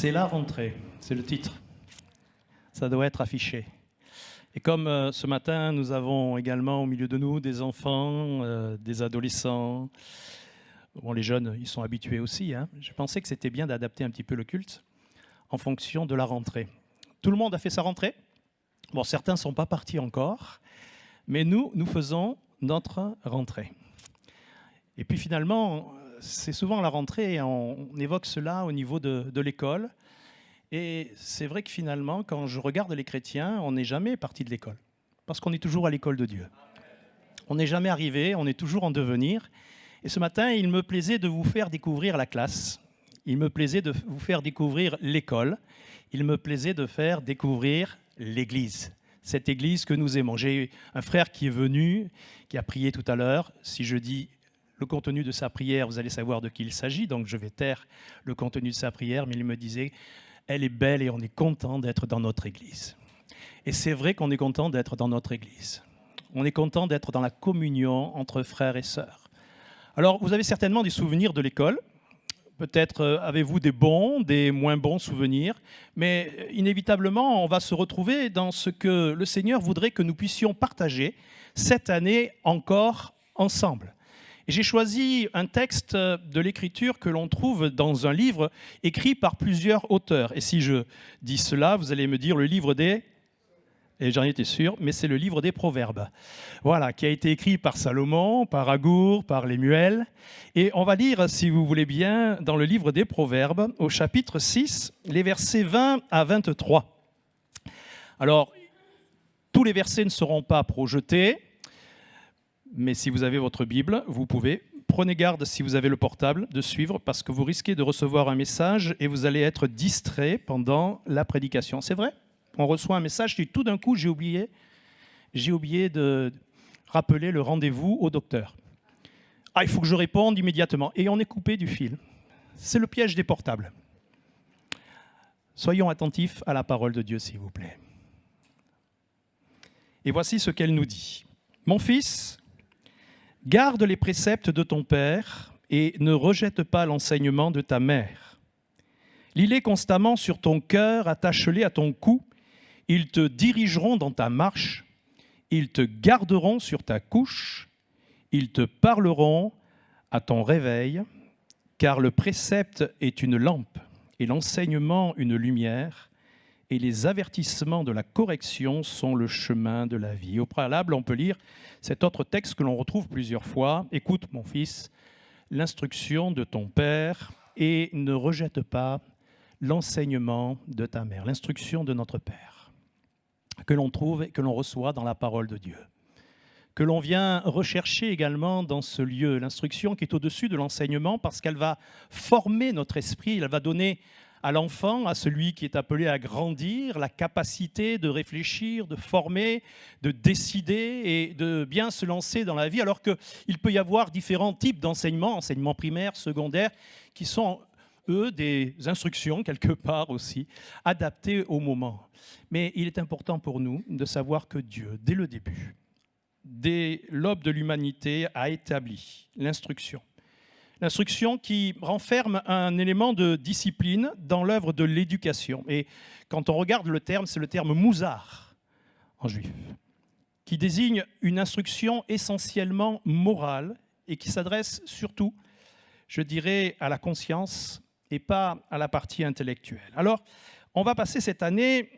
C'est la rentrée, c'est le titre. Ça doit être affiché. Et comme ce matin, nous avons également au milieu de nous des enfants, des adolescents. Bon, les jeunes, ils sont habitués aussi. Je pensais que c'était bien d'adapter un petit peu le culte en fonction de la rentrée. Tout le monde a fait sa rentrée. Bon, certains ne sont pas partis encore, mais nous faisons notre rentrée. Et puis finalement, c'est souvent la rentrée, on évoque cela au niveau de l'école. Et c'est vrai que finalement, quand je regarde les chrétiens, on n'est jamais parti de l'école, parce qu'on est toujours à l'école de Dieu. On n'est jamais arrivé, on est toujours en devenir. Et ce matin, il me plaisait de vous faire découvrir la classe. Il me plaisait de vous faire découvrir l'école. Il me plaisait de faire découvrir l'Église, cette Église que nous aimons. J'ai un frère qui est venu, qui a prié tout à l'heure. Si je dis le contenu de sa prière, vous allez savoir de qui il s'agit, donc je vais taire le contenu de sa prière, mais il me disait « Elle est belle et on est content d'être dans notre Église ». Et c'est vrai qu'on est content d'être dans notre Église. On est content d'être dans la communion entre frères et sœurs. Alors, vous avez certainement des souvenirs de l'école. Peut-être avez-vous des bons, des moins bons souvenirs, mais inévitablement, on va se retrouver dans ce que le Seigneur voudrait que nous puissions partager cette année encore ensemble. Et j'ai choisi un texte de l'Écriture que l'on trouve dans un livre écrit par plusieurs auteurs. Et si je dis cela, vous allez me dire le livre des... Et j'en étais sûr, mais c'est le livre des Proverbes. Voilà, qui a été écrit par Salomon, par Agour, par Lemuel. Et on va lire, si vous voulez bien, dans le livre des Proverbes, au chapitre 6, les versets 20 à 23. Alors, tous les versets ne seront pas projetés, mais si vous avez votre Bible, vous pouvez. Prenez garde, si vous avez le portable, de suivre, parce que vous risquez de recevoir un message et vous allez être distrait pendant la prédication. C'est vrai ? On reçoit un message et tout d'un coup, j'ai oublié de rappeler le rendez-vous au docteur. Ah, il faut que je réponde immédiatement. Et on est coupé du fil. C'est le piège des portables. Soyons attentifs à la parole de Dieu, s'il vous plaît. Et voici ce qu'elle nous dit. « Mon fils, garde les préceptes de ton père et ne rejette pas l'enseignement de ta mère. Lis-les constamment sur ton cœur, attache-les à ton cou. Ils te dirigeront dans ta marche, ils te garderont sur ta couche, ils te parleront à ton réveil, car le précepte est une lampe et l'enseignement une lumière, et les avertissements de la correction sont le chemin de la vie. » Au préalable, on peut lire cet autre texte que l'on retrouve plusieurs fois. « Écoute, mon fils, l'instruction de ton père et ne rejette pas l'enseignement de ta mère. » L'instruction de notre Père, que l'on trouve et que l'on reçoit dans la parole de Dieu, que l'on vient rechercher également dans ce lieu, l'instruction qui est au-dessus de l'enseignement parce qu'elle va former notre esprit, elle va donner à l'enfant, à celui qui est appelé à grandir, la capacité de réfléchir, de former, de décider et de bien se lancer dans la vie, alors qu'il peut y avoir différents types d'enseignements, enseignements primaires, secondaires, qui sont eux, des instructions, quelque part aussi, adaptées au moment. Mais il est important pour nous de savoir que Dieu, dès le début, dès l'aube de l'humanité, a établi l'instruction. L'instruction qui renferme un élément de discipline dans l'œuvre de l'éducation. Et quand on regarde le terme, c'est le terme mouzar en juif, qui désigne une instruction essentiellement morale et qui s'adresse surtout, je dirais, à la conscience et pas à la partie intellectuelle. Alors, on va passer cette année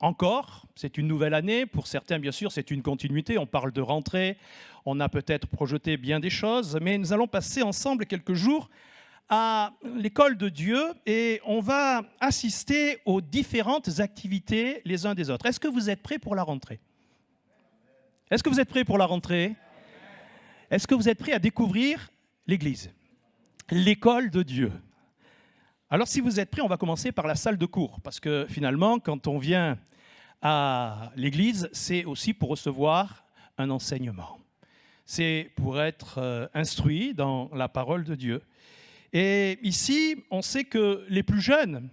encore, c'est une nouvelle année, pour certains bien sûr c'est une continuité, on parle de rentrée, on a peut-être projeté bien des choses, mais nous allons passer ensemble quelques jours à l'école de Dieu et on va assister aux différentes activités les uns des autres. Est-ce que vous êtes prêts pour la rentrée ? Est-ce que vous êtes prêts pour la rentrée ? Est-ce que vous êtes prêts à découvrir l'Église, l'école de Dieu ? Alors, si vous êtes prêts, on va commencer par la salle de cours, parce que finalement, quand on vient à l'église, c'est aussi pour recevoir un enseignement. C'est pour être instruit dans la parole de Dieu. Et ici, on sait que les plus jeunes,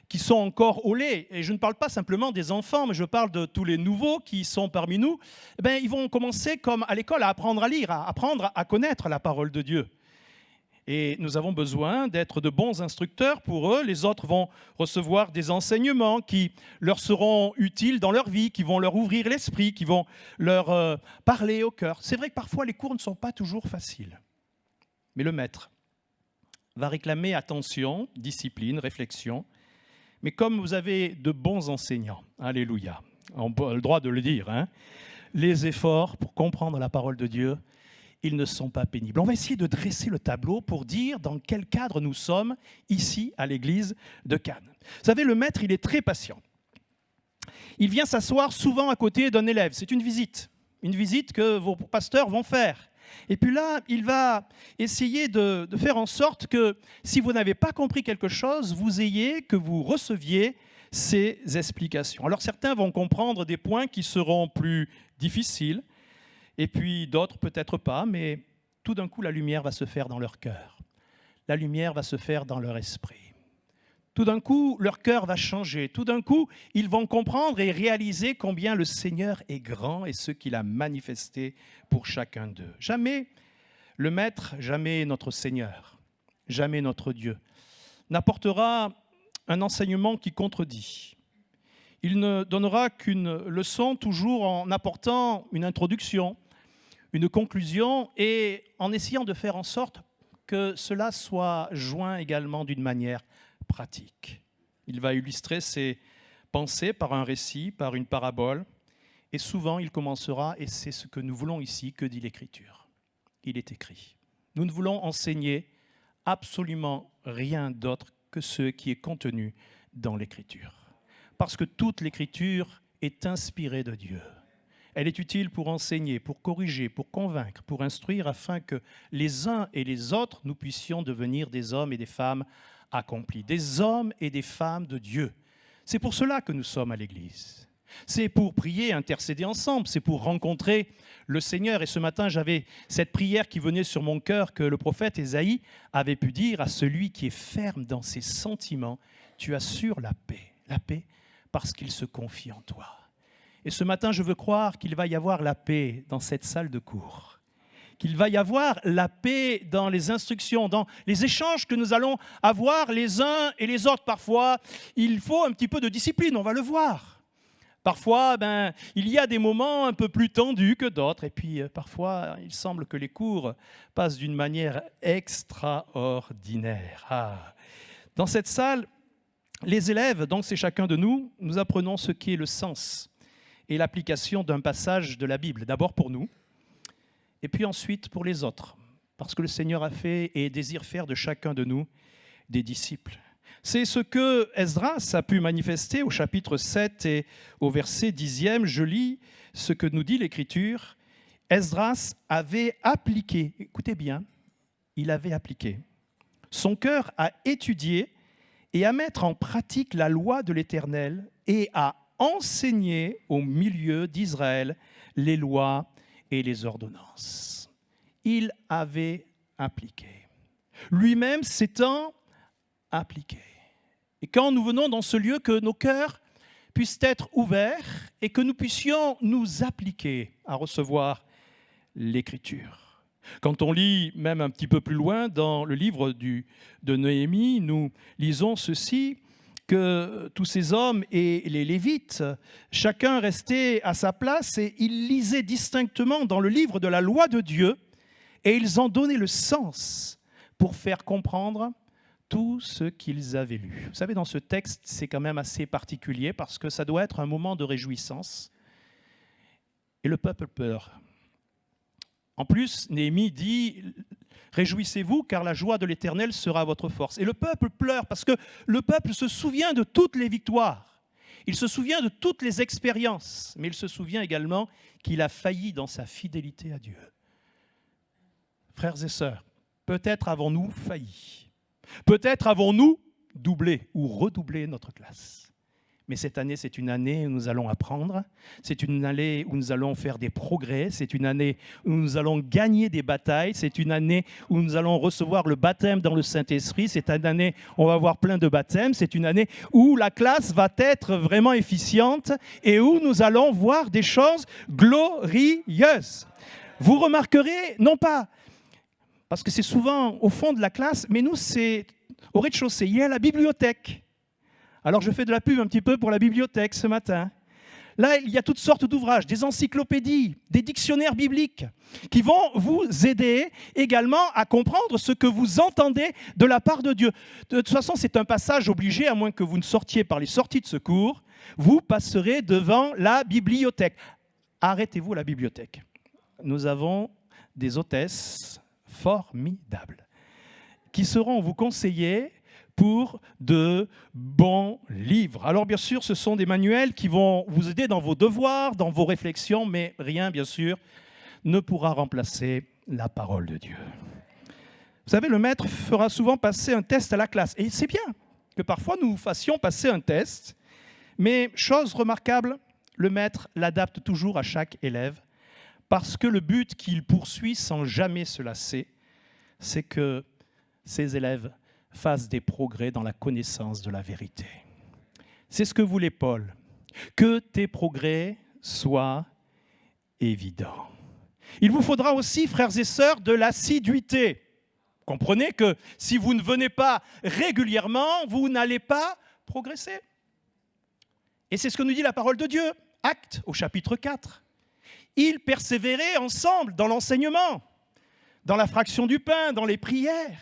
qui sont encore au lait, et je ne parle pas simplement des enfants, mais je parle de tous les nouveaux qui sont parmi nous, eh bien, ils vont commencer comme à l'école à apprendre à lire, à apprendre à connaître la parole de Dieu. Et nous avons besoin d'être de bons instructeurs pour eux. Les autres vont recevoir des enseignements qui leur seront utiles dans leur vie, qui vont leur ouvrir l'esprit, qui vont leur parler au cœur. C'est vrai que parfois les cours ne sont pas toujours faciles. Mais le maître va réclamer attention, discipline, réflexion. Mais comme vous avez de bons enseignants, alléluia, on a le droit de le dire, hein, les efforts pour comprendre la parole de Dieu, ils ne sont pas pénibles. On va essayer de dresser le tableau pour dire dans quel cadre nous sommes ici à l'église de Cannes. Vous savez, le maître, il est très patient. Il vient s'asseoir souvent à côté d'un élève. C'est une visite que vos pasteurs vont faire. Et puis là, il va essayer de faire en sorte que si vous n'avez pas compris quelque chose, que vous receviez ces explications. Alors certains vont comprendre des points qui seront plus difficiles, et puis d'autres peut-être pas, mais tout d'un coup la lumière va se faire dans leur cœur. La lumière va se faire dans leur esprit. Tout d'un coup, leur cœur va changer. Tout d'un coup, ils vont comprendre et réaliser combien le Seigneur est grand et ce qu'il a manifesté pour chacun d'eux. Jamais le Maître, jamais notre Seigneur, jamais notre Dieu n'apportera un enseignement qui contredit. Il ne donnera qu'une leçon toujours en apportant une introduction, une conclusion et en essayant de faire en sorte que cela soit joint également d'une manière pratique. Il va illustrer ses pensées par un récit, par une parabole, et souvent il commencera, et c'est ce que nous voulons ici, que dit l'Écriture. Il est écrit. Nous ne voulons enseigner absolument rien d'autre que ce qui est contenu dans l'Écriture. Parce que toute l'Écriture est inspirée de Dieu. Elle est utile pour enseigner, pour corriger, pour convaincre, pour instruire, afin que les uns et les autres, nous puissions devenir des hommes et des femmes accomplis, des hommes et des femmes de Dieu. C'est pour cela que nous sommes à l'Église. C'est pour prier, intercéder ensemble, c'est pour rencontrer le Seigneur. Et ce matin, j'avais cette prière qui venait sur mon cœur que le prophète Ésaïe avait pu dire à celui qui est ferme dans ses sentiments, tu assures la paix parce qu'il se confie en toi. Et ce matin, je veux croire qu'il va y avoir la paix dans cette salle de cours, qu'il va y avoir la paix dans les instructions, dans les échanges que nous allons avoir les uns et les autres. Parfois, il faut un petit peu de discipline, on va le voir. Parfois, il y a des moments un peu plus tendus que d'autres. Et puis, parfois, il semble que les cours passent d'une manière extraordinaire. Dans cette salle, les élèves, donc c'est chacun de nous, nous apprenons ce qu'est le sens et l'application d'un passage de la Bible. D'abord pour nous, et puis ensuite pour les autres. Parce que le Seigneur a fait et désire faire de chacun de nous des disciples. C'est ce que Esdras a pu manifester au chapitre 7 et au verset 10e. Je lis ce que nous dit l'Écriture. Esdras avait appliqué, écoutez bien, il avait appliqué son cœur à étudier et à mettre en pratique la loi de l'Éternel et à enseigner au milieu d'Israël les lois et les ordonnances. Il avait appliqué. Lui-même s'étant appliqué. Et quand nous venons dans ce lieu, que nos cœurs puissent être ouverts et que nous puissions nous appliquer à recevoir l'Écriture. Quand on lit même un petit peu plus loin dans le livre de Néhémie, nous lisons ceci, que tous ces hommes et les Lévites, chacun restait à sa place et ils lisaient distinctement dans le livre de la loi de Dieu et ils en donnaient le sens pour faire comprendre tout ce qu'ils avaient lu. Vous savez, dans ce texte, c'est quand même assez particulier parce que ça doit être un moment de réjouissance et le peuple pleure. En plus, Néhémie dit « Réjouissez-vous, car la joie de l'Éternel sera votre force. » Et le peuple pleure parce que le peuple se souvient de toutes les victoires. Il se souvient de toutes les expériences, mais il se souvient également qu'il a failli dans sa fidélité à Dieu. Frères et sœurs, peut-être avons-nous failli. Peut-être avons-nous doublé ou redoublé notre classe. Mais cette année, c'est une année où nous allons apprendre, c'est une année où nous allons faire des progrès, c'est une année où nous allons gagner des batailles, c'est une année où nous allons recevoir le baptême dans le Saint-Esprit, c'est une année où on va avoir plein de baptêmes, c'est une année où la classe va être vraiment efficiente et où nous allons voir des choses glorieuses. Vous remarquerez, non pas parce que c'est souvent au fond de la classe, mais nous, c'est au rez-de-chaussée. Il y a la bibliothèque. Alors, je fais de la pub un petit peu pour la bibliothèque ce matin. Là, il y a toutes sortes d'ouvrages, des encyclopédies, des dictionnaires bibliques qui vont vous aider également à comprendre ce que vous entendez de la part de Dieu. De toute façon, c'est un passage obligé, à moins que vous ne sortiez par les sorties de secours, vous passerez devant la bibliothèque. Arrêtez-vous à la bibliothèque. Nous avons des hôtesses formidables qui sauront vous conseiller pour de bons livres. Alors bien sûr, ce sont des manuels qui vont vous aider dans vos devoirs, dans vos réflexions, mais rien, bien sûr, ne pourra remplacer la parole de Dieu. Vous savez, le maître fera souvent passer un test à la classe. Et c'est bien que parfois nous fassions passer un test, mais chose remarquable, le maître l'adapte toujours à chaque élève, parce que le but qu'il poursuit sans jamais se lasser, c'est que ses élèves fassent des progrès dans la connaissance de la vérité. C'est ce que voulait Paul, que tes progrès soient évidents. Il vous faudra aussi, frères et sœurs, de l'assiduité. Comprenez que si vous ne venez pas régulièrement, vous n'allez pas progresser. Et c'est ce que nous dit la parole de Dieu, Actes au chapitre 4. Ils persévéraient ensemble dans l'enseignement, dans la fraction du pain, dans les prières,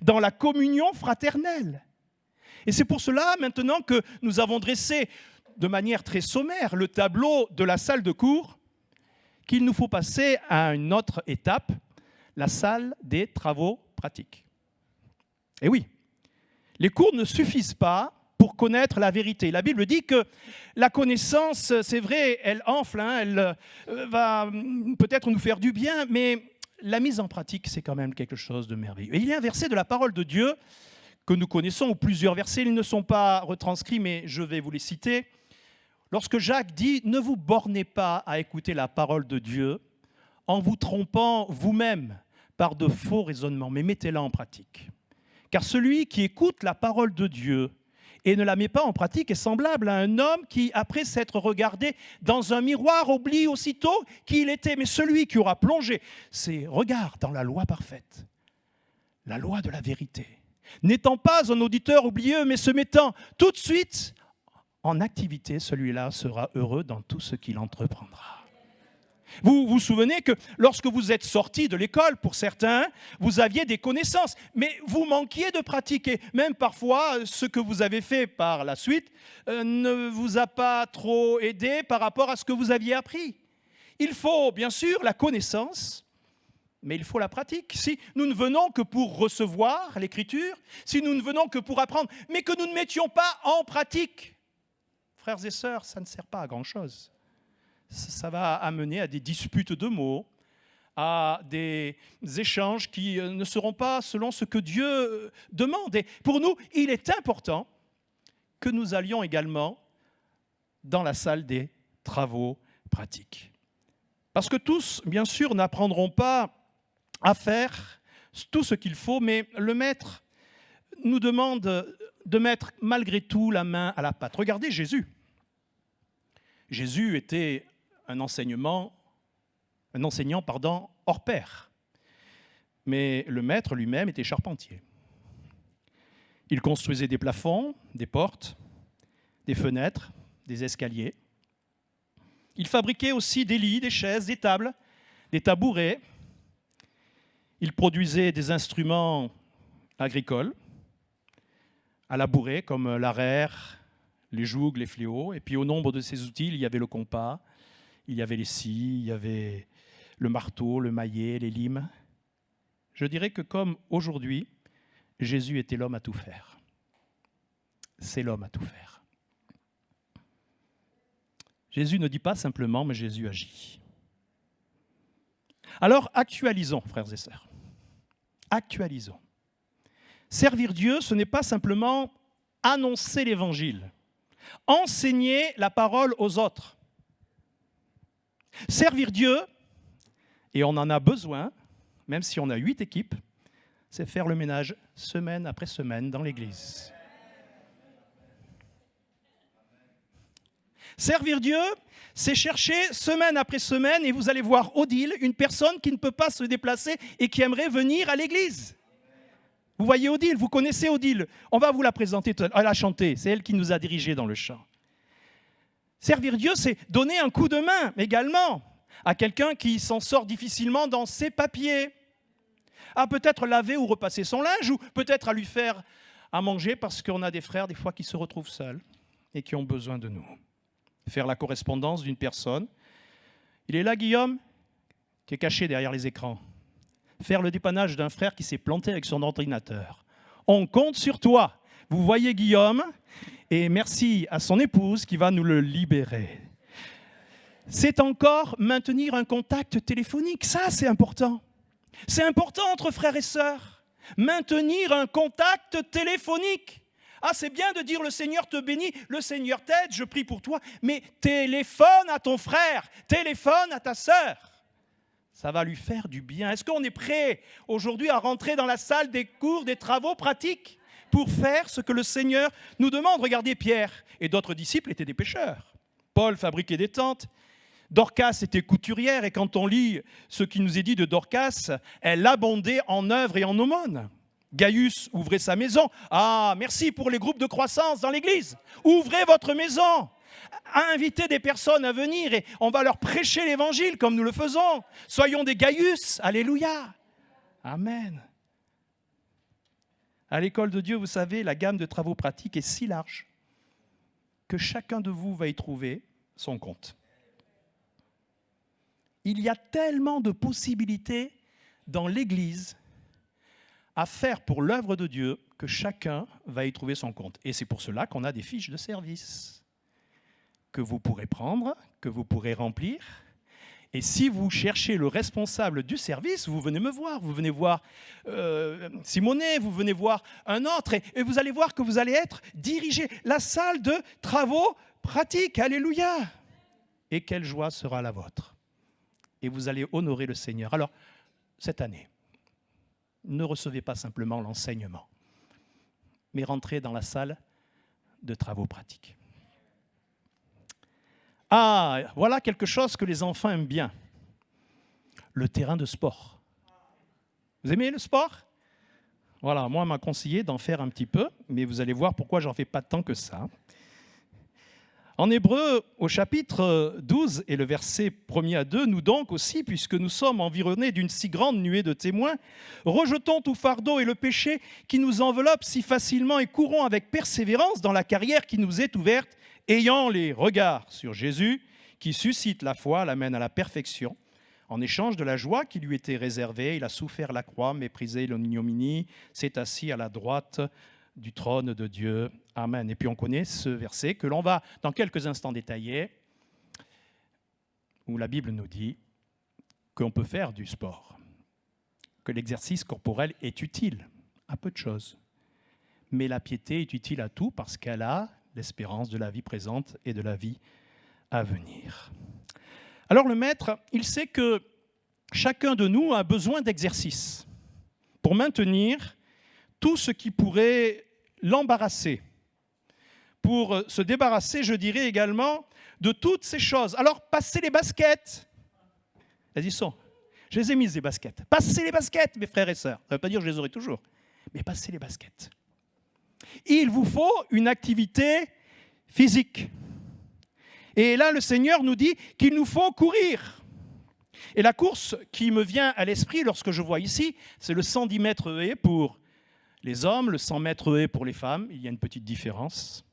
dans la communion fraternelle. Et c'est pour cela, maintenant que nous avons dressé de manière très sommaire le tableau de la salle de cours, qu'il nous faut passer à une autre étape, la salle des travaux pratiques. Et oui, les cours ne suffisent pas pour connaître la vérité. La Bible dit que la connaissance, c'est vrai, elle enfle, elle va peut-être nous faire du bien, mais la mise en pratique, c'est quand même quelque chose de merveilleux. Et il y a un verset de la parole de Dieu que nous connaissons, ou plusieurs versets, ils ne sont pas retranscrits, mais je vais vous les citer. Lorsque Jacques dit « Ne vous bornez pas à écouter la parole de Dieu en vous trompant vous-même par de faux raisonnements, mais mettez-la en pratique. Car celui qui écoute la parole de Dieu et ne la met pas en pratique est semblable à un homme qui, après s'être regardé dans un miroir, oublie aussitôt qui il était. Mais celui qui aura plongé ses regards dans la loi parfaite, la loi de la vérité, n'étant pas un auditeur oublieux, mais se mettant tout de suite en activité, celui-là sera heureux dans tout ce qu'il entreprendra. Vous vous souvenez que lorsque vous êtes sortis de l'école, pour certains, vous aviez des connaissances, mais vous manquiez de pratiquer. Même parfois, ce que vous avez fait par la suite ne vous a pas trop aidé par rapport à ce que vous aviez appris. Il faut bien sûr la connaissance, mais il faut la pratique. Si nous ne venons que pour recevoir l'Écriture, si nous ne venons que pour apprendre, mais que nous ne mettions pas en pratique, frères et sœurs, ça ne sert pas à grand-chose. Ça va amener à des disputes de mots, à des échanges qui ne seront pas selon ce que Dieu demande. Et pour nous, il est important que nous allions également dans la salle des travaux pratiques. Parce que tous, bien sûr, n'apprendront pas à faire tout ce qu'il faut, mais le maître nous demande de mettre malgré tout la main à la pâte. Regardez Jésus. Jésus était un enseignant hors pair. Mais le maître lui-même était charpentier. Il construisait des plafonds, des portes, des fenêtres, des escaliers. Il fabriquait aussi des lits, des chaises, des tables, des tabourets. Il produisait des instruments agricoles, à labourer, comme l'arère, les jougs, les fléaux. Et puis au nombre de ces outils, il y avait le compas, il y avait les scies, il y avait le marteau, le maillet, les limes. Je dirais que comme aujourd'hui, Jésus était l'homme à tout faire. C'est l'homme à tout faire. Jésus ne dit pas simplement, mais Jésus agit. Alors actualisons, frères et sœurs. Actualisons. Servir Dieu, ce n'est pas simplement annoncer l'Évangile, enseigner la parole aux autres. Servir Dieu, et on en a besoin, même si on a 8 équipes, c'est faire le ménage semaine après semaine dans l'église. Servir Dieu, c'est chercher semaine après semaine, et vous allez voir Odile, une personne qui ne peut pas se déplacer et qui aimerait venir à l'église. Vous voyez Odile, vous connaissez Odile. On va vous la présenter, elle a chanté, c'est elle qui nous a dirigés dans le chant. Servir Dieu, c'est donner un coup de main également à quelqu'un qui s'en sort difficilement dans ses papiers. À peut-être laver ou repasser son linge, ou peut-être à lui faire à manger, parce qu'on a des frères des fois qui se retrouvent seuls et qui ont besoin de nous. Faire la correspondance d'une personne. Il est là, Guillaume, qui est caché derrière les écrans. Faire le dépannage d'un frère qui s'est planté avec son ordinateur. On compte sur toi. Vous voyez Guillaume, et merci à son épouse qui va nous le libérer. C'est encore maintenir un contact téléphonique. Ça, c'est important. C'est important entre frères et sœurs. Maintenir un contact téléphonique. Ah, c'est bien de dire le Seigneur te bénit, le Seigneur t'aide, je prie pour toi, mais téléphone à ton frère, téléphone à ta sœur. Ça va lui faire du bien. Est-ce qu'on est prêt aujourd'hui à rentrer dans la salle des cours, des travaux pratiques pour faire ce que le Seigneur nous demande? Regardez, Pierre et d'autres disciples étaient des pêcheurs. Paul fabriquait des tentes. Dorcas était couturière, et quand on lit ce qui nous est dit de Dorcas, elle abondait en œuvres et en aumônes. Gaius ouvrait sa maison. Ah, merci pour les groupes de croissance dans l'église. Ouvrez votre maison. Invitez des personnes à venir et on va leur prêcher l'évangile comme nous le faisons. Soyons des Gaius. Alléluia. Amen. À l'école de Dieu, vous savez, la gamme de travaux pratiques est si large que chacun de vous va y trouver son compte. Il y a tellement de possibilités dans l'Église à faire pour l'œuvre de Dieu que chacun va y trouver son compte. Et c'est pour cela qu'on a des fiches de service que vous pourrez prendre, que vous pourrez remplir. Et si vous cherchez le responsable du service, vous venez me voir, vous venez voir Simonet, vous venez voir un autre, et vous allez voir que vous allez être dirigé. La salle de travaux pratiques, alléluia. Et quelle joie sera la vôtre. Et vous allez honorer le Seigneur. Alors, cette année, ne recevez pas simplement l'enseignement, mais rentrez dans la salle de travaux pratiques. Ah, voilà quelque chose que les enfants aiment bien. Le terrain de sport. Vous aimez le sport? Voilà, moi, on m'a conseillé d'en faire un petit peu, mais vous allez voir pourquoi j'en fais pas tant que ça. En Hébreu, au chapitre 12 et le verset 1er à 2, nous donc aussi, puisque nous sommes environnés d'une si grande nuée de témoins, rejetons tout fardeau et le péché qui nous enveloppe si facilement et courons avec persévérance dans la carrière qui nous est ouverte, ayant les regards sur Jésus, qui suscite la foi, l'amène à la perfection. En échange de la joie qui lui était réservée, il a souffert la croix, méprisé l'ignominie, s'est assis à la droite du trône de Dieu. Amen. Et puis on connaît ce verset que l'on va dans quelques instants détailler, où la Bible nous dit qu'on peut faire du sport, que l'exercice corporel est utile à peu de choses, mais la piété est utile à tout parce qu'elle a l'espérance de la vie présente et de la vie à venir. Alors le maître, il sait que chacun de nous a besoin d'exercice pour maintenir tout ce qui pourrait l'embarrasser, pour se débarrasser, je dirais également, de toutes ces choses. Alors, passez les baskets. Elles y sont. Je les ai mises, les baskets. Passez les baskets, mes frères et sœurs. Ça ne veut pas dire que je les aurai toujours, mais passez les baskets. Il vous faut une activité physique. Et là, le Seigneur nous dit qu'il nous faut courir. Et la course qui me vient à l'esprit lorsque je vois ici, c'est le 110 mètres haies pour les hommes, le 100 mètres haies pour les femmes. Il y a une petite différence.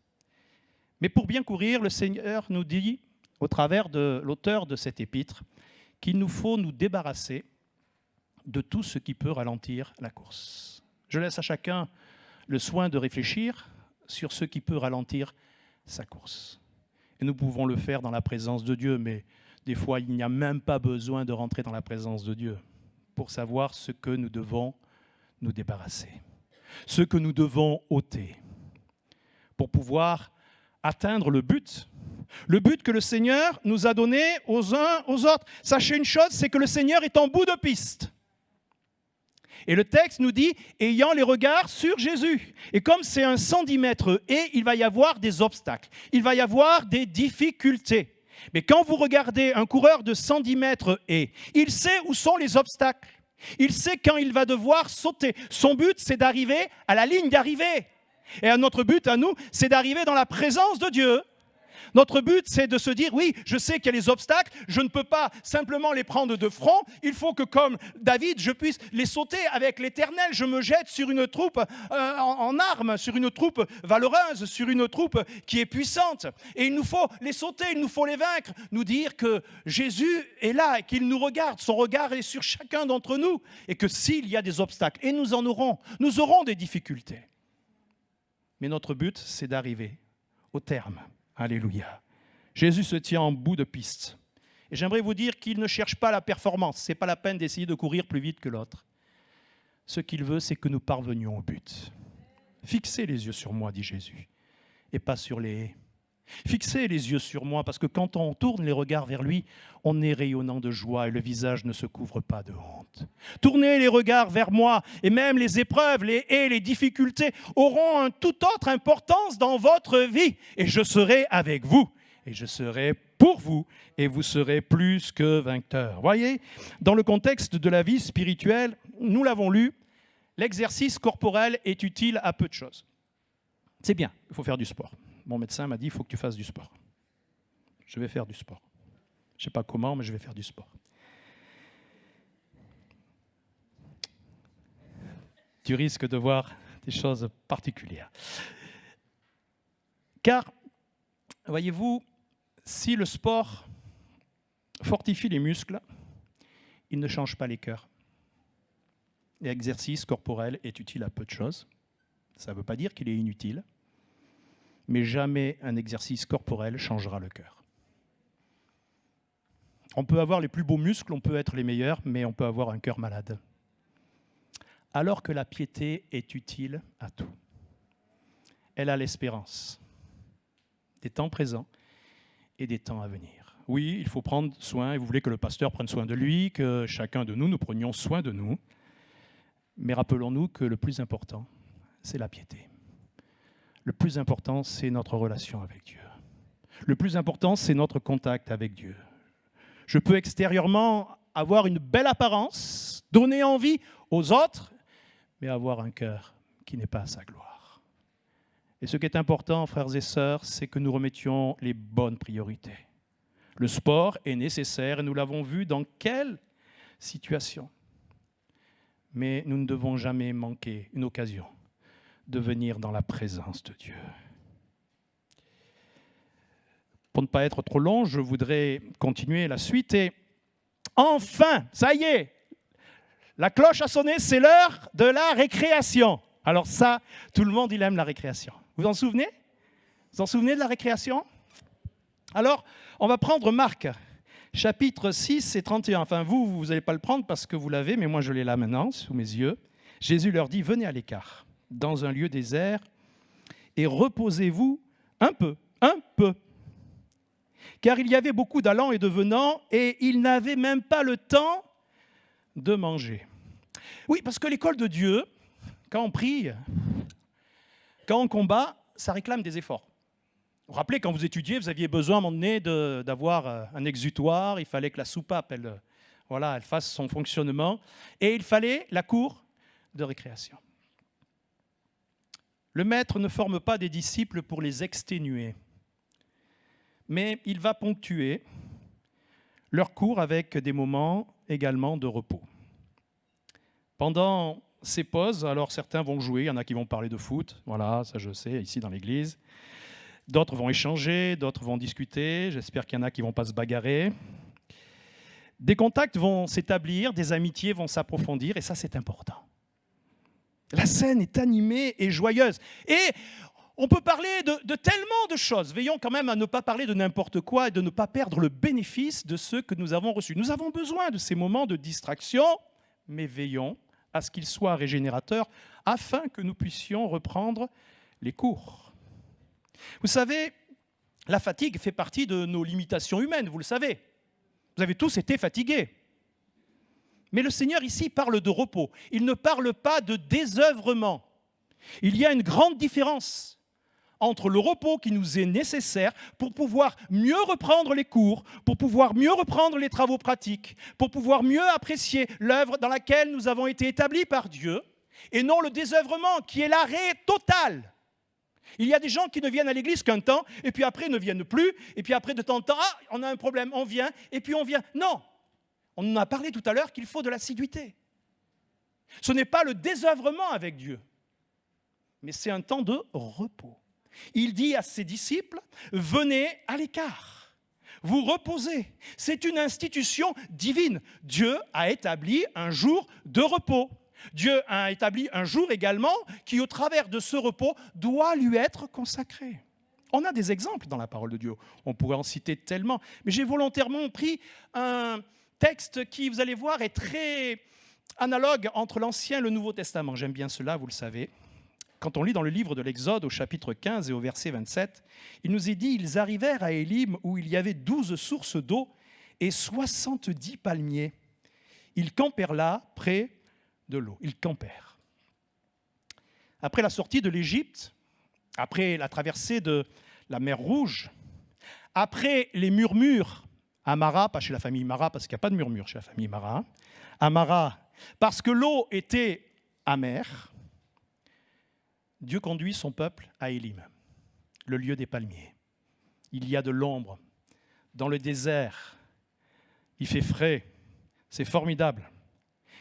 Mais pour bien courir, le Seigneur nous dit, au travers de l'auteur de cet épître, qu'il nous faut nous débarrasser de tout ce qui peut ralentir la course. Je laisse à chacun le soin de réfléchir sur ce qui peut ralentir sa course. Et nous pouvons le faire dans la présence de Dieu, mais des fois, il n'y a même pas besoin de rentrer dans la présence de Dieu pour savoir ce que nous devons nous débarrasser, ce que nous devons ôter pour pouvoir atteindre le but que le Seigneur nous a donné aux uns aux autres. Sachez une chose, c'est que le Seigneur est en bout de piste. Et le texte nous dit « ayant les regards sur Jésus ». Et comme c'est un 110 mètres et il va y avoir des obstacles, il va y avoir des difficultés. Mais quand vous regardez un coureur de 110 mètres et il sait où sont les obstacles. Il sait quand il va devoir sauter. Son but, c'est d'arriver à la ligne d'arrivée. Et notre but, à nous, c'est d'arriver dans la présence de Dieu. Notre but, c'est de se dire, oui, je sais qu'il y a les obstacles, je ne peux pas simplement les prendre de front, il faut que, comme David, je puisse les sauter avec l'Éternel. Je me jette sur une troupe en armes, sur une troupe valeureuse, sur une troupe qui est puissante. Et il nous faut les sauter, il nous faut les vaincre, nous dire que Jésus est là et qu'il nous regarde, son regard est sur chacun d'entre nous, et que s'il y a des obstacles, et nous aurons des difficultés. Mais notre but, c'est d'arriver au terme. Alléluia. Jésus se tient en bout de piste. Et j'aimerais vous dire qu'il ne cherche pas la performance. Ce n'est pas la peine d'essayer de courir plus vite que l'autre. Ce qu'il veut, c'est que nous parvenions au but. Fixez les yeux sur moi, dit Jésus, et pas sur les haies. Fixez les yeux sur moi, parce que quand on tourne les regards vers lui, on est rayonnant de joie et le visage ne se couvre pas de honte. Tournez les regards vers moi, et même les épreuves, les haies, les difficultés auront une toute autre importance dans votre vie. Et je serai avec vous, et je serai pour vous, et vous serez plus que vainqueurs. Voyez, dans le contexte de la vie spirituelle, nous l'avons lu, l'exercice corporel est utile à peu de choses. C'est bien, il faut faire du sport. Mon médecin m'a dit, il faut que tu fasses du sport. Je vais faire du sport. Je ne sais pas comment, mais je vais faire du sport. Tu risques de voir des choses particulières. Car, voyez-vous, si le sport fortifie les muscles, il ne change pas les cœurs. L'exercice corporel est utile à peu de choses. Ça ne veut pas dire qu'il est inutile. Mais jamais un exercice corporel changera le cœur. On peut avoir les plus beaux muscles, on peut être les meilleurs, mais on peut avoir un cœur malade. Alors que la piété est utile à tout. Elle a l'espérance des temps présents et des temps à venir. Oui, il faut prendre soin, et vous voulez que le pasteur prenne soin de lui, que chacun de nous prenions soin de nous. Mais rappelons-nous que le plus important, c'est la piété. Le plus important, c'est notre relation avec Dieu. Le plus important, c'est notre contact avec Dieu. Je peux extérieurement avoir une belle apparence, donner envie aux autres, mais avoir un cœur qui n'est pas à sa gloire. Et ce qui est important, frères et sœurs, c'est que nous remettions les bonnes priorités. Le sport est nécessaire, et nous l'avons vu dans quelle situation. Mais nous ne devons jamais manquer une occasion de venir dans la présence de Dieu. Pour ne pas être trop long, je voudrais continuer la suite. Et enfin, ça y est, la cloche a sonné, c'est l'heure de la récréation. Alors ça, tout le monde, il aime la récréation. Vous en souvenez? Vous en souvenez de la récréation? Alors, on va prendre Marc, chapitre 6 et 31. Enfin, vous n'allez pas le prendre parce que vous l'avez, mais moi je l'ai là maintenant, sous mes yeux. Jésus leur dit, venez à l'écart, dans un lieu désert, et reposez-vous un peu. Car il y avait beaucoup d'allants et de venants, et ils n'avaient même pas le temps de manger. Oui, parce que l'école de Dieu, quand on prie, quand on combat, ça réclame des efforts. Vous vous rappelez, quand vous étudiez, vous aviez besoin à un moment donné d'avoir un exutoire, il fallait que la soupape, elle fasse son fonctionnement, et il fallait la cour de récréation. Le maître ne forme pas des disciples pour les exténuer, mais il va ponctuer leur cours avec des moments également de repos. Pendant ces pauses, alors certains vont jouer, il y en a qui vont parler de foot, voilà, ça je sais, ici dans l'église. D'autres vont échanger, d'autres vont discuter, j'espère qu'il y en a qui ne vont pas se bagarrer. Des contacts vont s'établir, des amitiés vont s'approfondir, et ça c'est important. La scène est animée et joyeuse. Et on peut parler de tellement de choses. Veillons quand même à ne pas parler de n'importe quoi et de ne pas perdre le bénéfice de ce que nous avons reçu. Nous avons besoin de ces moments de distraction, mais veillons à ce qu'ils soient régénérateurs afin que nous puissions reprendre les cours. Vous savez, la fatigue fait partie de nos limitations humaines, vous le savez. Vous avez tous été fatigués. Mais le Seigneur ici parle de repos. Il ne parle pas de désœuvrement. Il y a une grande différence entre le repos qui nous est nécessaire pour pouvoir mieux reprendre les cours, pour pouvoir mieux reprendre les travaux pratiques, pour pouvoir mieux apprécier l'œuvre dans laquelle nous avons été établis par Dieu, et non le désœuvrement qui est l'arrêt total. Il y a des gens qui ne viennent à l'église qu'un temps, et puis après ne viennent plus, et puis après de temps en temps, ah, on a un problème, on vient, et puis on vient. Non, on en a parlé tout à l'heure qu'il faut de l'assiduité. Ce n'est pas le désœuvrement avec Dieu, mais c'est un temps de repos. Il dit à ses disciples, venez à l'écart, vous reposez. C'est une institution divine. Dieu a établi un jour de repos. Dieu a établi un jour également qui, au travers de ce repos, doit lui être consacré. On a des exemples dans la parole de Dieu. On pourrait en citer tellement. Mais j'ai volontairement pris un texte qui, vous allez voir, est très analogue entre l'Ancien et le Nouveau Testament. J'aime bien cela, vous le savez. Quand on lit dans le livre de l'Exode, au chapitre 15 et au verset 27, il nous est dit « Ils arrivèrent à Élim où il y avait 12 sources d'eau et 70 palmiers. Ils campèrent là, près de l'eau. » Ils campèrent. Après la sortie de l'Égypte, après la traversée de la mer Rouge, après les murmures à Mara, pas chez la famille Mara, parce qu'il n'y a pas de murmures chez la famille Mara, à Mara, parce que l'eau était amère, Dieu conduit son peuple à Élim, le lieu des palmiers. Il y a de l'ombre dans le désert, il fait frais, c'est formidable.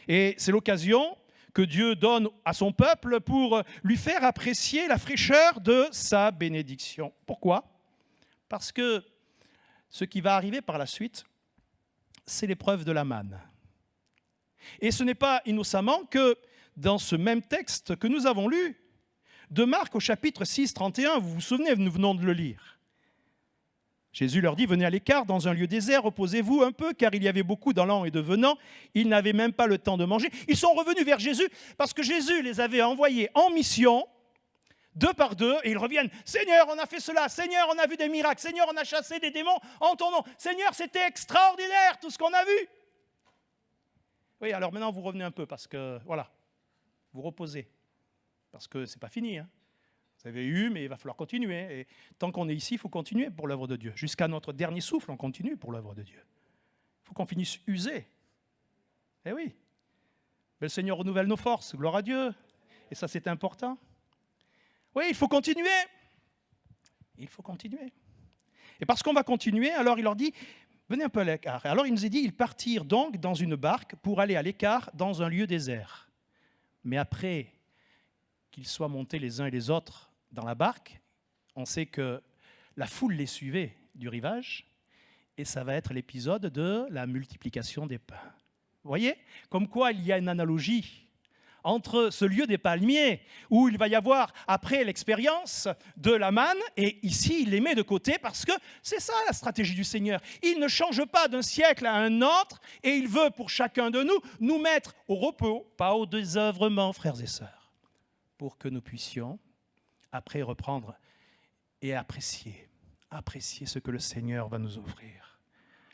Et c'est l'occasion que Dieu donne à son peuple pour lui faire apprécier la fraîcheur de sa bénédiction. Pourquoi ? Parce que ce qui va arriver par la suite, c'est l'épreuve de la manne. Et ce n'est pas innocemment que dans ce même texte que nous avons lu, de Marc au chapitre 6, 31, vous vous souvenez, nous venons de le lire. Jésus leur dit, venez à l'écart dans un lieu désert, reposez-vous un peu, car il y avait beaucoup d'allants et de venants. Ils n'avaient même pas le temps de manger. Ils sont revenus vers Jésus parce que Jésus les avait envoyés en mission, deux par deux, et ils reviennent. Seigneur, on a fait cela. Seigneur, on a vu des miracles. Seigneur, on a chassé des démons en ton nom. Seigneur, c'était extraordinaire tout ce qu'on a vu. Oui, alors maintenant vous revenez un peu parce que, voilà, vous reposez. Parce que ce n'est pas fini. Hein. Vous avez eu, mais il va falloir continuer. Et tant qu'on est ici, il faut continuer pour l'œuvre de Dieu. Jusqu'à notre dernier souffle, on continue pour l'œuvre de Dieu. Il faut qu'on finisse usé. Eh oui. Mais le Seigneur renouvelle nos forces. Gloire à Dieu. Et ça, c'est important. Oui, il faut continuer. Il faut continuer. Et parce qu'on va continuer, alors il leur dit, venez un peu à l'écart. Alors il nous est dit, ils partirent donc dans une barque pour aller à l'écart dans un lieu désert. Mais après qu'ils soient montés les uns et les autres dans la barque, on sait que la foule les suivait du rivage, et ça va être l'épisode de la multiplication des pains. Vous voyez ? Comme quoi il y a une analogie entre ce lieu des palmiers, où il va y avoir, après l'expérience de la manne, et ici il les met de côté, parce que c'est ça la stratégie du Seigneur. Il ne change pas d'un siècle à un autre, et il veut pour chacun de nous mettre au repos, pas au désœuvrement, frères et sœurs, pour que nous puissions, après, reprendre et apprécier ce que le Seigneur va nous offrir,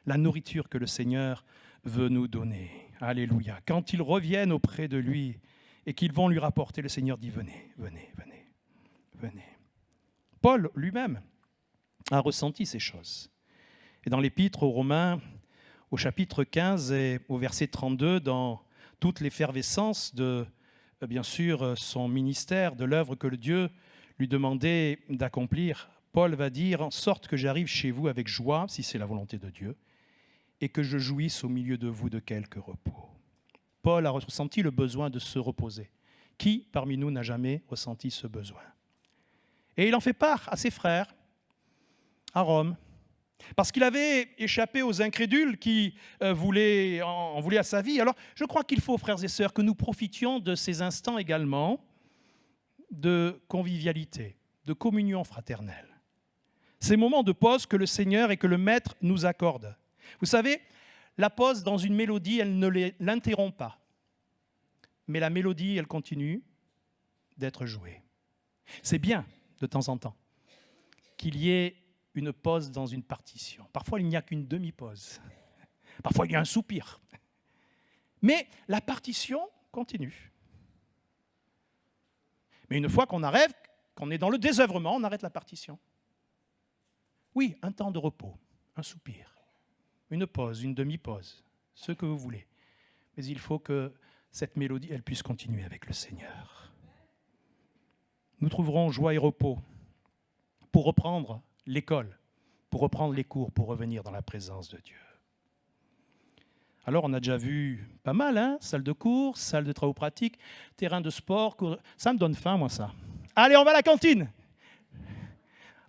la nourriture que le Seigneur veut nous donner. Alléluia. Quand ils reviennent auprès de lui et qu'ils vont lui rapporter, le Seigneur dit, venez, venez, venez, venez. Paul lui-même a ressenti ces choses. Et dans l'Épître aux Romains, au chapitre 15 et au verset 32, dans toute l'effervescence de bien sûr, son ministère, de l'œuvre que le Dieu lui demandait d'accomplir, Paul va dire « En sorte que j'arrive chez vous avec joie, si c'est la volonté de Dieu, et que je jouisse au milieu de vous de quelque repos. » Paul a ressenti le besoin de se reposer. Qui parmi nous n'a jamais ressenti ce besoin ? Et il en fait part à ses frères, à Rome, parce qu'il avait échappé aux incrédules qui en voulaient à sa vie. Alors, je crois qu'il faut, frères et sœurs, que nous profitions de ces instants également de convivialité, de communion fraternelle. Ces moments de pause que le Seigneur et que le Maître nous accordent. Vous savez, la pause dans une mélodie, elle ne l'interrompt pas. Mais la mélodie, elle continue d'être jouée. C'est bien, de temps en temps, qu'il y ait une pause dans une partition. Parfois, il n'y a qu'une demi-pause. Parfois, il y a un soupir. Mais la partition continue. Mais une fois qu'on arrête, qu'on est dans le désœuvrement, on arrête la partition. Oui, un temps de repos, un soupir, une pause, une demi-pause, ce que vous voulez. Mais il faut que cette mélodie, elle puisse continuer avec le Seigneur. Nous trouverons joie et repos pour reprendre l'école, pour reprendre les cours, pour revenir dans la présence de Dieu. Alors, on a déjà vu pas mal, hein, salle de cours, salle de travaux pratiques, terrain de sport. Ça me donne faim, moi, ça. Allez, on va à la cantine.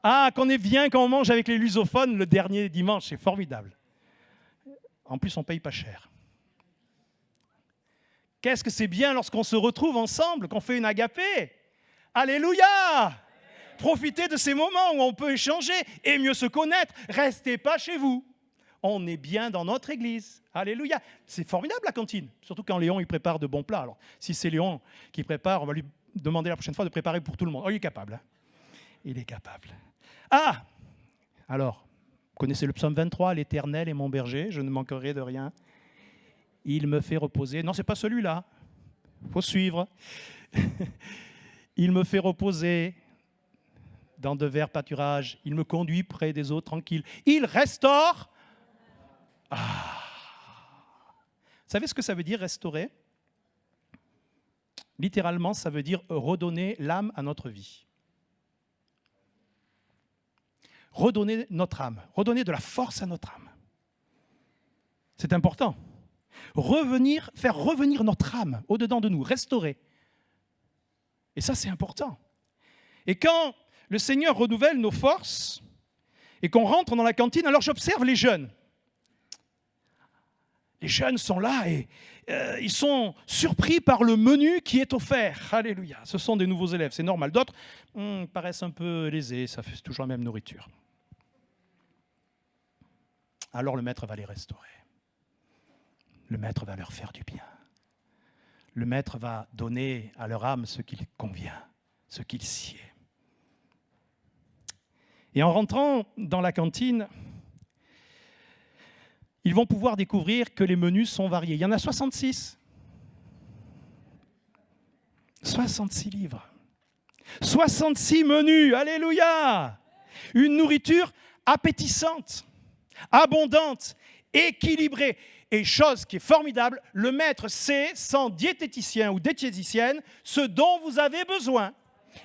Ah, qu'on est bien quand on mange avec les lusophones le dernier dimanche, c'est formidable. En plus, on ne paye pas cher. Qu'est-ce que c'est bien lorsqu'on se retrouve ensemble, qu'on fait une agapée. Alléluia! Profitez de ces moments où on peut échanger et mieux se connaître. Restez pas chez vous. On est bien dans notre église. Alléluia. C'est formidable la cantine, surtout quand Léon il prépare de bons plats. Alors, si c'est Léon qui prépare, on va lui demander la prochaine fois de préparer pour tout le monde. Oh, il est capable. Hein. Il est capable. Ah! Alors, vous connaissez le psaume 23, l'Éternel est mon berger, je ne manquerai de rien. Il me fait reposer. Non, ce n'est pas celui-là. Il faut suivre. Il me fait reposer dans de verts pâturages. Il me conduit près des eaux tranquilles. Il restaure. Ah. Vous savez ce que ça veut dire, restaurer? Littéralement, ça veut dire redonner l'âme à notre vie. Redonner notre âme, redonner de la force à notre âme. C'est important. Faire revenir notre âme au-dedans de nous, restaurer. Et ça, c'est important. Et quand le Seigneur renouvelle nos forces et qu'on rentre dans la cantine, alors j'observe les jeunes. Les jeunes sont là et ils sont surpris par le menu qui est offert. Alléluia. Ce sont des nouveaux élèves, c'est normal. D'autres paraissent un peu lésés, ça fait toujours la même nourriture. Alors le maître va les restaurer. Le maître va leur faire du bien. Le maître va donner à leur âme ce qu'il convient, ce qu'il sied. Et en rentrant dans la cantine, ils vont pouvoir découvrir que les menus sont variés. Il y en a 66. 66 livres. 66 menus. Alléluia! Une nourriture appétissante, abondante, équilibrée. Et chose qui est formidable, le maître sait, sans diététicien ou diététicienne, ce dont vous avez besoin.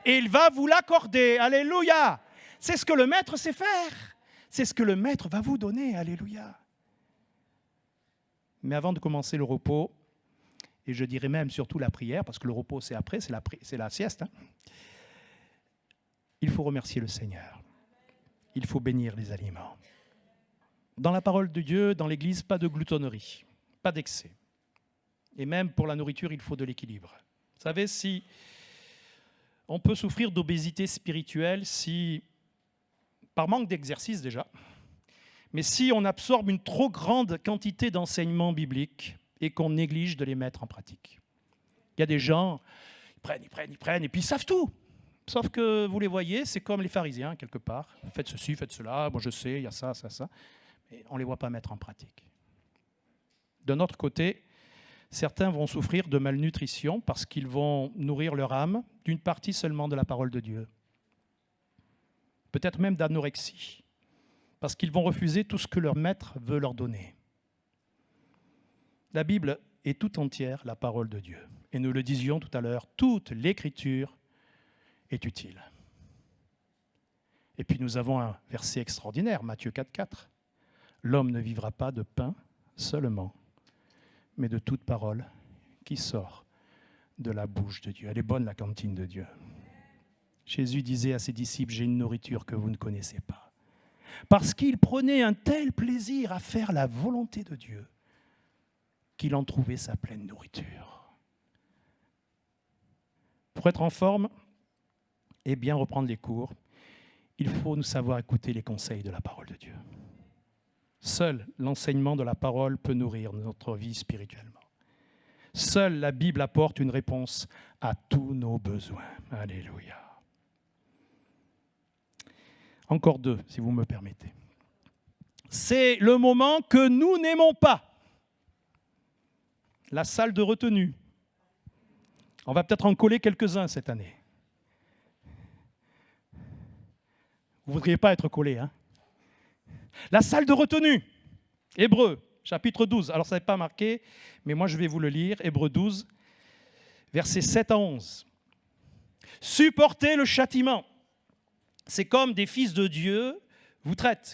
Et il va vous l'accorder. Alléluia! C'est ce que le maître sait faire. C'est ce que le maître va vous donner. Alléluia! Mais avant de commencer le repos, et je dirais même surtout la prière, parce que le repos c'est après, c'est la sieste, hein, il faut remercier le Seigneur. Il faut bénir les aliments. Dans la parole de Dieu, dans l'Église, pas de gloutonnerie, pas d'excès. Et même pour la nourriture, il faut de l'équilibre. Vous savez, si on peut souffrir d'obésité spirituelle, par manque d'exercice déjà, mais si on absorbe une trop grande quantité d'enseignements bibliques et qu'on néglige de les mettre en pratique. Il y a des gens, ils prennent, et puis ils savent tout. Sauf que vous les voyez, c'est comme les pharisiens, quelque part. Faites ceci, faites cela, moi je sais, il y a ça. Mais on ne les voit pas mettre en pratique. D'un autre côté, certains vont souffrir de malnutrition parce qu'ils vont nourrir leur âme d'une partie seulement de la parole de Dieu. Peut-être même d'anorexie. Parce qu'ils vont refuser tout ce que leur maître veut leur donner. La Bible est tout entière la parole de Dieu. Et nous le disions tout à l'heure, toute l'Écriture est utile. Et puis nous avons un verset extraordinaire, Matthieu 4,4. L'homme ne vivra pas de pain seulement, mais de toute parole qui sort de la bouche de Dieu. Elle est bonne, la cantine de Dieu. Jésus disait à ses disciples, j'ai une nourriture que vous ne connaissez pas. Parce qu'il prenait un tel plaisir à faire la volonté de Dieu qu'il en trouvait sa pleine nourriture. Pour être en forme et bien reprendre les cours, il faut nous savoir écouter les conseils de la parole de Dieu. Seul l'enseignement de la parole peut nourrir notre vie spirituellement. Seule la Bible apporte une réponse à tous nos besoins. Alléluia. Encore deux, si vous me permettez. C'est le moment que nous n'aimons pas. la salle de retenue. On va peut-être en coller quelques-uns cette année. Vous ne voudriez pas être collé, hein? La salle de retenue. Hébreux, chapitre 12. Alors, ça n'est pas marqué, mais moi, je vais vous le lire. Hébreux 12, versets 7 à 11. Supportez le châtiment. C'est comme des fils de Dieu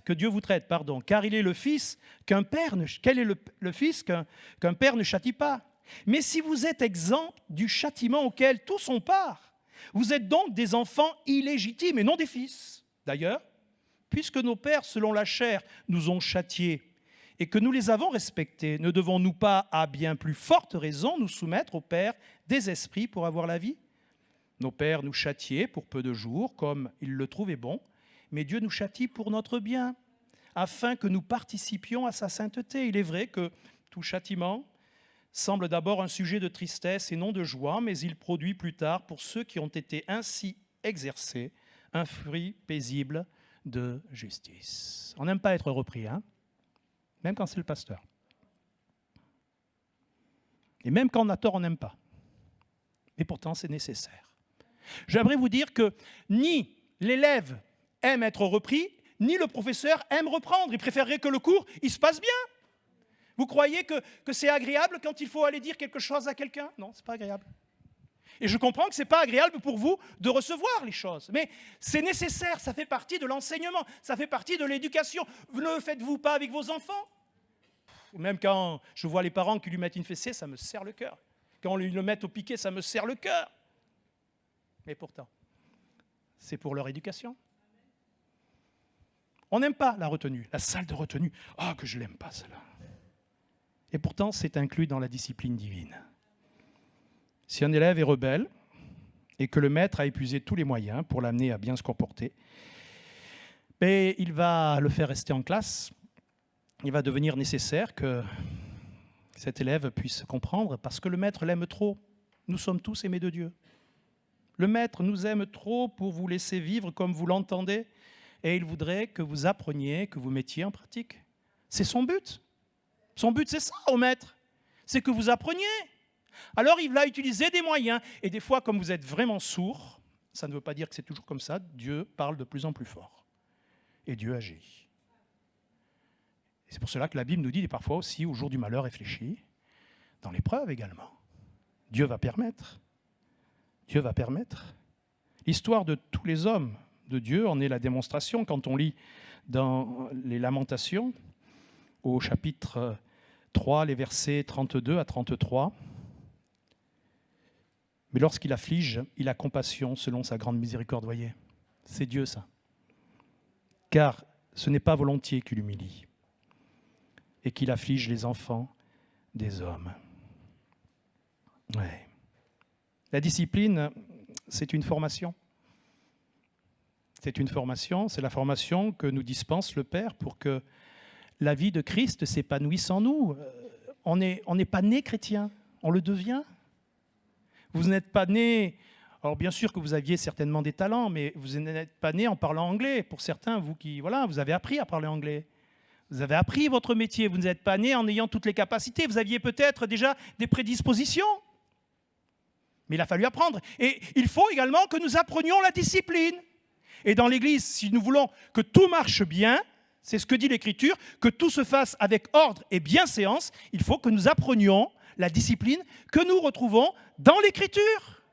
que Dieu vous traite, pardon, car il est le fils qu'un père ne, quel est le fils qu'un père ne châtie pas. Mais si vous êtes exempt du châtiment auquel tous ont part, vous êtes donc des enfants illégitimes et non des fils. D'ailleurs, puisque nos pères, selon la chair, nous ont châtiés et que nous les avons respectés, ne devons-nous pas, à bien plus forte raison, nous soumettre au Père des esprits pour avoir la vie? Nos pères nous châtiaient pour peu de jours, comme ils le trouvaient bon, mais Dieu nous châtie pour notre bien, afin que nous participions à sa sainteté. Il est vrai que tout châtiment semble d'abord un sujet de tristesse et non de joie, mais il produit plus tard, pour ceux qui ont été ainsi exercés, un fruit paisible de justice. On n'aime pas être repris, hein? Même quand c'est le pasteur. Et même quand on a tort, on n'aime pas. Mais pourtant, c'est nécessaire. J'aimerais vous dire que ni l'élève aime être repris, ni le professeur aime reprendre. Il préférerait que le cours, il se passe bien. Vous croyez que c'est agréable quand il faut aller dire quelque chose à quelqu'un? Non, ce n'est pas agréable. Et je comprends que ce n'est pas agréable pour vous de recevoir les choses. Mais c'est nécessaire, ça fait partie de l'enseignement, ça fait partie de l'éducation. Ne le faites-vous pas avec vos enfants? Même quand je vois les parents qui lui mettent une fessée, ça me serre le cœur. Quand on lui le met au piquet, ça me serre le cœur. Mais pourtant, c'est pour leur éducation. On n'aime pas la retenue, la salle de retenue. Ah, que je l'aime pas, celle-là. Et pourtant, c'est inclus dans la discipline divine. Si un élève est rebelle et que le maître a épuisé tous les moyens pour l'amener à bien se comporter, ben, il va le faire rester en classe. Il va devenir nécessaire que cet élève puisse comprendre parce que le maître l'aime trop. Nous sommes tous aimés de Dieu. Le maître nous aime trop pour vous laisser vivre comme vous l'entendez et il voudrait que vous appreniez, que vous mettiez en pratique. C'est son but. Son but, c'est ça, au maître. C'est que vous appreniez. Alors, il va utiliser des moyens. Et des fois, comme vous êtes vraiment sourd, ça ne veut pas dire que c'est toujours comme ça, Dieu parle de plus en plus fort. Et Dieu agit. Et c'est pour cela que la Bible nous dit parfois aussi, au jour du malheur, réfléchis, dans l'épreuve également. Dieu va permettre. Dieu va permettre. L'histoire de tous les hommes de Dieu en est la démonstration quand on lit dans les Lamentations, au chapitre 3, les versets 32 à 33. Mais lorsqu'il afflige, il a compassion selon sa grande miséricorde. Voyez, c'est Dieu ça. Car ce n'est pas volontiers qu'il humilie et qu'il afflige les enfants des hommes. Ouais. La discipline, c'est une formation. C'est une formation, c'est la formation que nous dispense le Père pour que la vie de Christ s'épanouisse en nous. On n'est pas né chrétien, on le devient. Vous n'êtes pas né, alors bien sûr que vous aviez certainement des talents, mais vous n'êtes pas né en parlant anglais. Pour certains, vous avez appris à parler anglais. Vous avez appris votre métier, vous n'êtes pas né en ayant toutes les capacités. Vous aviez peut-être déjà des prédispositions. Mais il a fallu apprendre. Et il faut également que nous apprenions la discipline. Et dans l'Église, si nous voulons que tout marche bien, c'est ce que dit l'Écriture, que tout se fasse avec ordre et bienséance, il faut que nous apprenions la discipline que nous retrouvons dans l'Écriture.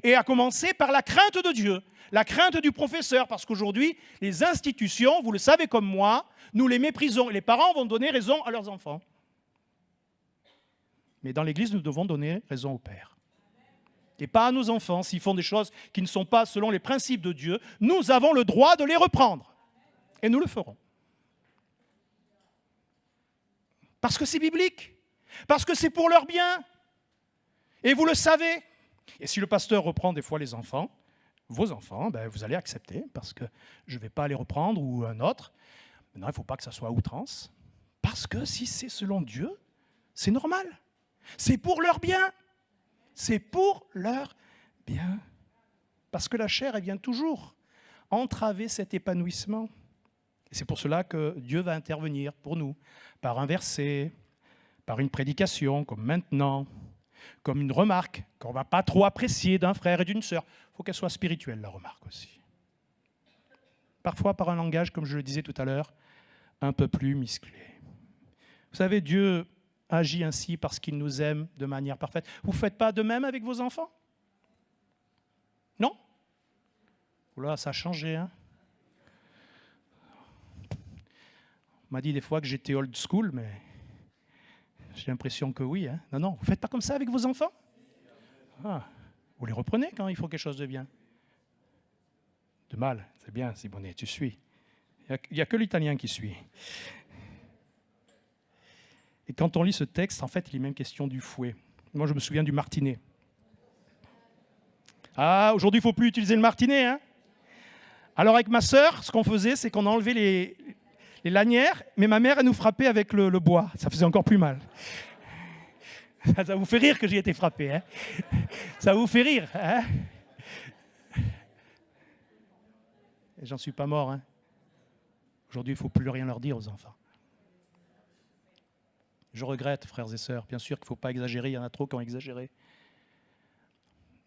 Et à commencer par la crainte de Dieu, la crainte du professeur, parce qu'aujourd'hui, les institutions, vous le savez comme moi, nous les méprisons. Et les parents vont donner raison à leurs enfants. Mais dans l'Église, nous devons donner raison au Père. Et pas à nos enfants, s'ils font des choses qui ne sont pas selon les principes de Dieu, nous avons le droit de les reprendre. Et nous le ferons. Parce que c'est biblique. Parce que c'est pour leur bien. Et vous le savez. Et si le pasteur reprend des fois les enfants, vos enfants, ben vous allez accepter, parce que je ne vais pas les reprendre ou un autre. Maintenant, il ne faut pas que ça soit à outrance. Parce que si c'est selon Dieu, c'est normal. C'est pour leur bien. C'est pour leur bien. Parce que la chair, elle vient toujours entraver cet épanouissement. Et c'est pour cela que Dieu va intervenir pour nous, par un verset, par une prédication, comme maintenant, comme une remarque qu'on ne va pas trop apprécier d'un frère et d'une sœur. Il faut qu'elle soit spirituelle, la remarque aussi. Parfois par un langage, comme je le disais tout à l'heure, un peu plus musclé. Vous savez, Dieu agit ainsi parce qu'il nous aime de manière parfaite. Vous ne faites pas de même avec vos enfants? Non? Oula, ça a changé, hein? On m'a dit des fois que j'étais old school, mais j'ai l'impression que oui. Hein. Non, vous ne faites pas comme ça avec vos enfants? Vous les reprenez quand il faut quelque chose de bien. De mal, c'est bien, Simonet, tu suis. Il n'y a que l'italien qui suit. Et quand on lit ce texte, en fait, il est même question du fouet. Moi, je me souviens du martinet. Ah, aujourd'hui, il ne faut plus utiliser le martinet. Hein. Alors, avec ma sœur, ce qu'on faisait, c'est qu'on enlevait les lanières, mais ma mère, elle nous frappait avec le bois. Ça faisait encore plus mal. Ça vous fait rire que j'y ai été frappé. Hein. Ça vous fait rire. Hein. Et j'en suis pas mort. Hein. Aujourd'hui, il ne faut plus rien leur dire aux enfants. Je regrette, frères et sœurs, bien sûr qu'il ne faut pas exagérer, il y en a trop qui ont exagéré.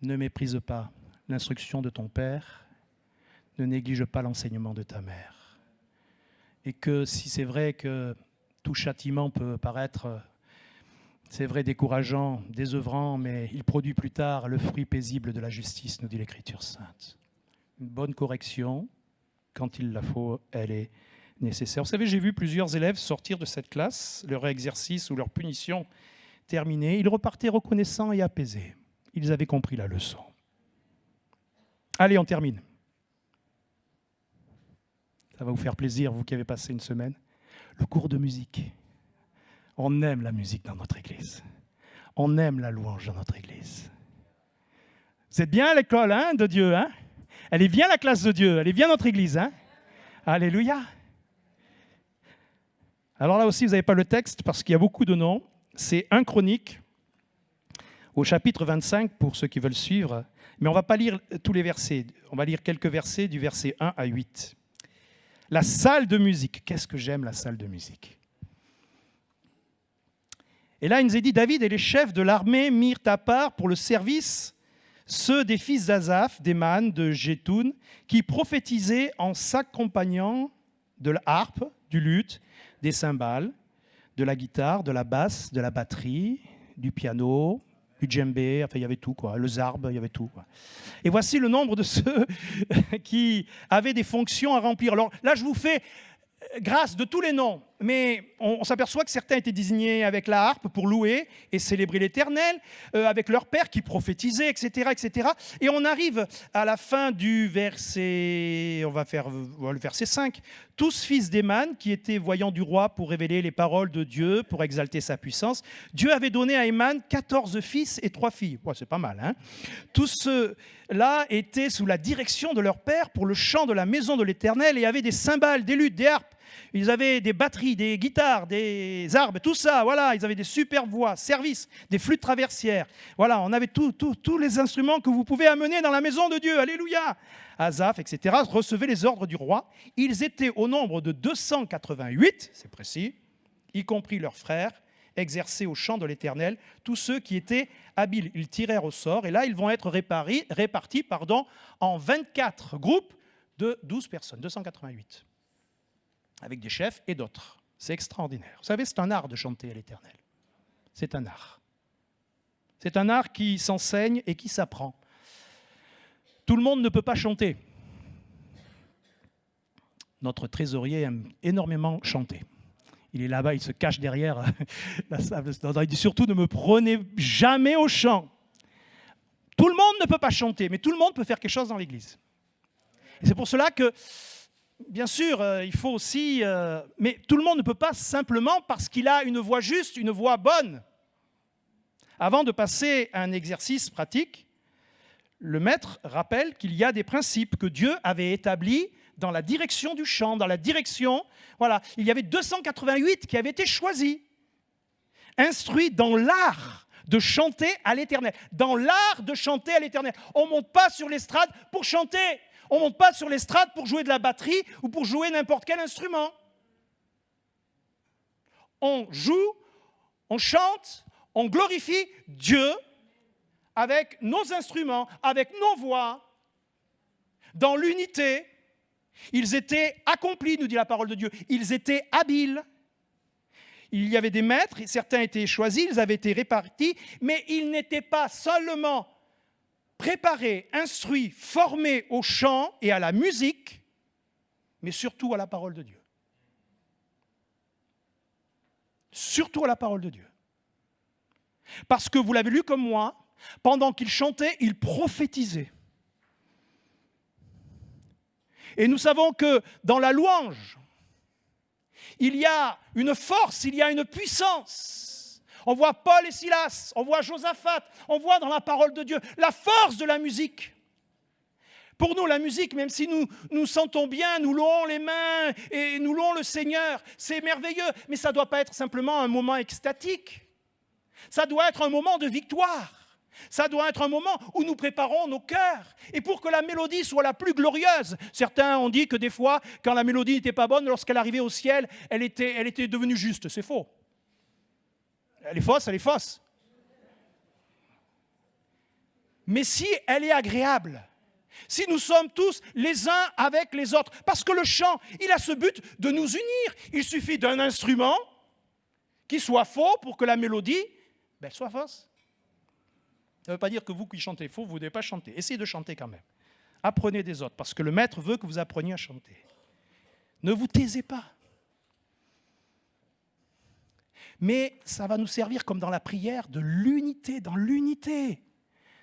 Ne méprise pas l'instruction de ton père, ne néglige pas l'enseignement de ta mère. Et que si c'est vrai que tout châtiment peut paraître, c'est vrai, décourageant, désœuvrant, mais il produit plus tard le fruit paisible de la justice, nous dit l'Écriture sainte. Une bonne correction, quand il la faut, elle est nécessaire. Vous savez, j'ai vu plusieurs élèves sortir de cette classe, leur exercice ou leur punition terminée. Ils repartaient reconnaissants et apaisés. Ils avaient compris la leçon. Allez, on termine. Ça va vous faire plaisir, vous qui avez passé une semaine. Le cours de musique. On aime la musique dans notre église. On aime la louange dans notre église. Vous êtes bien à l'école hein, de Dieu. Hein? Elle est bien la classe de Dieu. Elle est bien notre église. Hein? Alléluia. Alors là aussi, vous n'avez pas le texte parce qu'il y a beaucoup de noms. C'est 1 Chronique, au chapitre 25, pour ceux qui veulent suivre. Mais on ne va pas lire tous les versets. On va lire quelques versets du verset 1 à 8. La salle de musique. Qu'est-ce que j'aime la salle de musique. Et là, il nous est dit, David et les chefs de l'armée mirent à part pour le service ceux des fils d'Asaph, d'Éman, de Jétoun, qui prophétisaient en s'accompagnant de la harpe, du luth, des cymbales, de la guitare, de la basse, de la batterie, du piano, du djembé, enfin il y avait tout, quoi. Le zarb, il y avait tout. Quoi. Et voici le nombre de ceux qui avaient des fonctions à remplir. Alors là, je vous fais grâce de tous les noms, mais on s'aperçoit que certains étaient désignés avec la harpe pour louer et célébrer l'Éternel, avec leur père qui prophétisait, etc., etc. Et on arrive à la fin du verset, on va le verset 5. Tous fils d'Éman qui étaient voyants du roi pour révéler les paroles de Dieu, pour exalter sa puissance. Dieu avait donné à Éman 14 fils et 3 filles. Ouais, c'est pas mal, hein. Tous ceux-là étaient sous la direction de leur père pour le chant de la maison de l'Éternel et avaient des cymbales, des luths, des harpes. Ils avaient des batteries, des guitares, des arbres, tout ça, voilà, ils avaient des super voix, services, des flûtes traversières. Voilà, on avait tous les instruments que vous pouvez amener dans la maison de Dieu, alléluia. Asaph, etc., recevaient les ordres du roi. Ils étaient au nombre de 288, c'est précis, y compris leurs frères, exercés au chant de l'Éternel, tous ceux qui étaient habiles. Ils tirèrent au sort, et là, ils vont être répartis en 24 groupes de 12 personnes, 288. Avec des chefs et d'autres. C'est extraordinaire. Vous savez, c'est un art de chanter à l'Éternel. C'est un art. C'est un art qui s'enseigne et qui s'apprend. Tout le monde ne peut pas chanter. Notre trésorier aime énormément chanter. Il est là-bas, il se cache derrière la salle. Il dit surtout, ne me prenez jamais au chant. Tout le monde ne peut pas chanter, mais tout le monde peut faire quelque chose dans l'Église. Et c'est pour cela que bien sûr, il faut aussi... mais tout le monde ne peut pas simplement parce qu'il a une voix juste, une voix bonne. Avant de passer à un exercice pratique, le maître rappelle qu'il y a des principes que Dieu avait établis dans la direction du chant, dans la direction... Voilà, il y avait 288 qui avaient été choisis, instruits dans l'art de chanter à l'Éternel. Dans l'art de chanter à l'Éternel. On ne monte pas sur l'estrade pour chanter. On ne monte pas sur l'estrade pour jouer de la batterie ou pour jouer n'importe quel instrument. On joue On chante, on glorifie Dieu avec nos instruments, avec nos voix, dans l'unité. Ils étaient accomplis, nous dit la parole de Dieu. Ils étaient habiles. Il y avait des maîtres, certains étaient choisis, ils avaient été répartis, mais ils n'étaient pas seulement préparés, instruits, formés au chant et à la musique, mais surtout à la parole de Dieu. Surtout à la parole de Dieu. Parce que vous l'avez lu comme moi, pendant qu'ils chantaient, ils prophétisaient. Et nous savons que dans la louange, il y a une force, il y a une puissance. On voit Paul et Silas, on voit Josaphat, on voit dans la parole de Dieu la force de la musique. Pour nous, la musique, même si nous sentons bien, nous louons les mains et nous louons le Seigneur, c'est merveilleux, mais ça ne doit pas être simplement un moment extatique. Ça doit être un moment de victoire. Ça doit être un moment où nous préparons nos cœurs. Et pour que la mélodie soit la plus glorieuse, certains ont dit que des fois, quand la mélodie n'était pas bonne, lorsqu'elle arrivait au ciel, elle était devenue juste. C'est faux. Elle est fausse, elle est fausse. Mais si elle est agréable, si nous sommes tous les uns avec les autres, parce que le chant, il a ce but de nous unir. Il suffit d'un instrument qui soit faux pour que la mélodie soit fausse. Ça ne veut pas dire que vous qui chantez faux, vous ne devez pas chanter. Essayez de chanter quand même. Apprenez des autres, parce que le maître veut que vous appreniez à chanter. Ne vous taisez pas. Mais ça va nous servir, comme dans la prière, de l'unité, dans l'unité.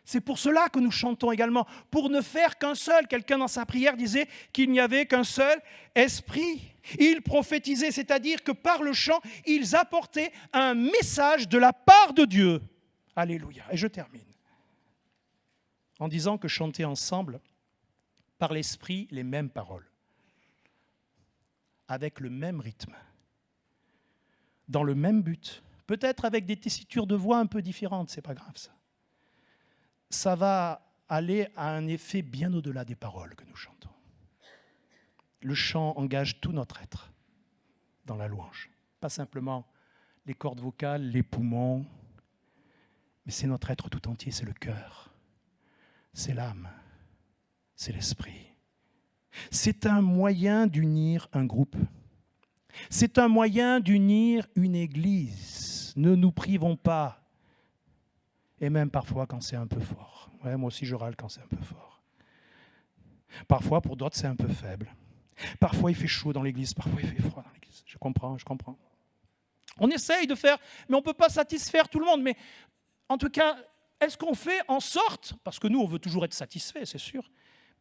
C'est pour cela que nous chantons également, pour ne faire qu'un seul. Quelqu'un dans sa prière disait qu'il n'y avait qu'un seul esprit. Ils prophétisaient, c'est-à-dire que par le chant, ils apportaient un message de la part de Dieu. Alléluia. Et je termine en disant que chanter ensemble, par l'esprit, les mêmes paroles, avec le même rythme, dans le même but, peut-être avec des tessitures de voix un peu différentes, c'est pas grave ça. Ça va aller à un effet bien au-delà des paroles que nous chantons. Le chant engage tout notre être dans la louange, pas simplement les cordes vocales, les poumons, mais c'est notre être tout entier, c'est le cœur, c'est l'âme, c'est l'esprit. C'est un moyen d'unir un groupe. C'est un moyen d'unir une église. Ne nous privons pas. Et même parfois quand c'est un peu fort. Ouais, moi aussi je râle quand c'est un peu fort. Parfois pour d'autres c'est un peu faible. Parfois il fait chaud dans l'église, parfois il fait froid dans l'église. Je comprends. On essaye de faire, mais on ne peut pas satisfaire tout le monde. Mais en tout cas, est-ce qu'on fait en sorte, parce que nous on veut toujours être satisfait, c'est sûr,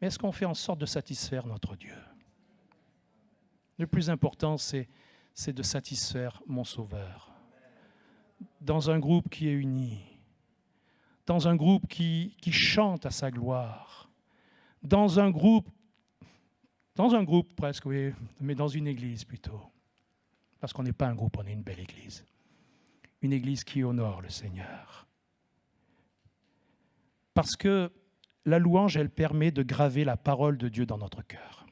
mais est-ce qu'on fait en sorte de satisfaire notre Dieu ? Le plus important, c'est de satisfaire mon Sauveur. Dans un groupe qui est uni, dans un groupe qui chante à sa gloire, dans un groupe presque, oui, mais dans une église plutôt. Parce qu'on n'est pas un groupe, on est une belle église. Une église qui honore le Seigneur. Parce que la louange, elle permet de graver la parole de Dieu dans notre cœur.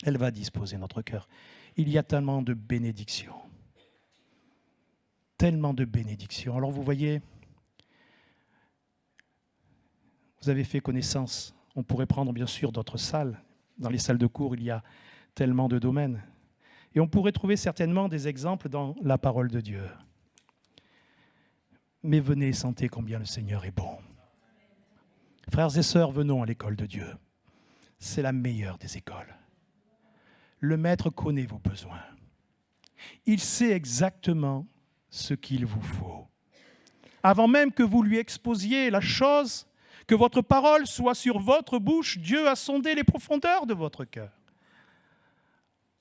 Elle va disposer notre cœur. Il y a tellement de bénédictions. Tellement de bénédictions. Alors vous voyez, vous avez fait connaissance. On pourrait prendre bien sûr d'autres salles. Dans les salles de cours, il y a tellement de domaines. Et on pourrait trouver certainement des exemples dans la parole de Dieu. Mais venez et sentez combien le Seigneur est bon. Frères et sœurs, venons à l'école de Dieu. C'est la meilleure des écoles. Le Maître connaît vos besoins. Il sait exactement ce qu'il vous faut. Avant même que vous lui exposiez la chose, que votre parole soit sur votre bouche, Dieu a sondé les profondeurs de votre cœur.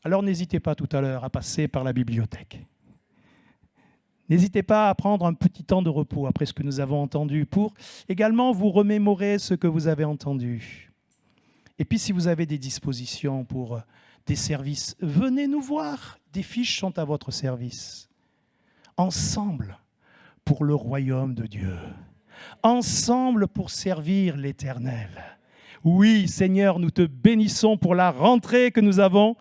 Alors n'hésitez pas tout à l'heure à passer par la bibliothèque. N'hésitez pas à prendre un petit temps de repos après ce que nous avons entendu pour également vous remémorer ce que vous avez entendu. Et puis si vous avez des dispositions pour des services, venez nous voir. Des fiches sont à votre service. Ensemble pour le royaume de Dieu. Ensemble pour servir l'Éternel. Oui, Seigneur, nous te bénissons pour la rentrée que nous avons.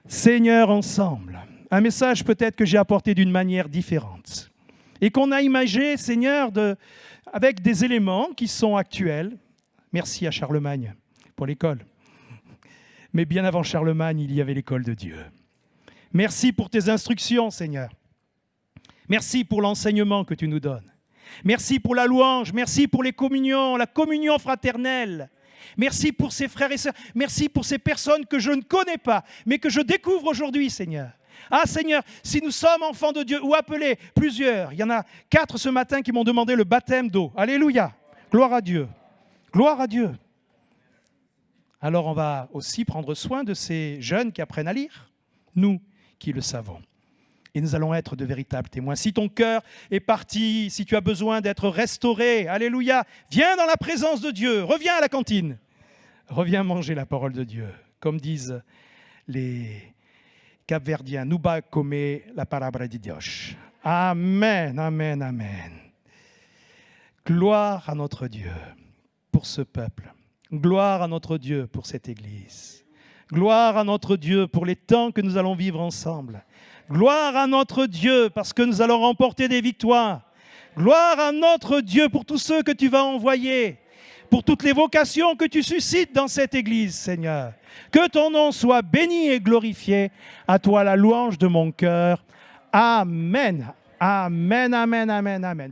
Seigneur, ensemble, un message peut-être que j'ai apporté d'une manière différente. Et qu'on a imagé, Seigneur, avec des éléments qui sont actuels. Merci à Charlemagne pour l'école. Mais bien avant Charlemagne, il y avait l'école de Dieu. Merci pour tes instructions, Seigneur. Merci pour l'enseignement que tu nous donnes. Merci pour la louange, merci pour les communions, la communion fraternelle. Merci pour ces frères et sœurs, merci pour ces personnes que je ne connais pas, mais que je découvre aujourd'hui, Seigneur. Ah Seigneur, si nous sommes enfants de Dieu ou appelés plusieurs, il y en a 4 ce matin qui m'ont demandé le baptême d'eau. Alléluia, gloire à Dieu, gloire à Dieu. Alors on va aussi prendre soin de ces jeunes qui apprennent à lire, nous qui le savons. Et nous allons être de véritables témoins. Si ton cœur est parti, si tu as besoin d'être restauré, alléluia, viens dans la présence de Dieu, reviens à la cantine, reviens manger la parole de Dieu. Comme disent les Capverdiens, nuba come la palabra de Dios. Amen, amen, amen. Gloire à notre Dieu pour ce peuple. Gloire à notre Dieu pour cette Église. Gloire à notre Dieu pour les temps que nous allons vivre ensemble. Gloire à notre Dieu parce que nous allons remporter des victoires. Gloire à notre Dieu pour tous ceux que tu vas envoyer, pour toutes les vocations que tu suscites dans cette Église, Seigneur. Que ton nom soit béni et glorifié. À toi la louange de mon cœur. Amen. Amen, amen, amen, amen.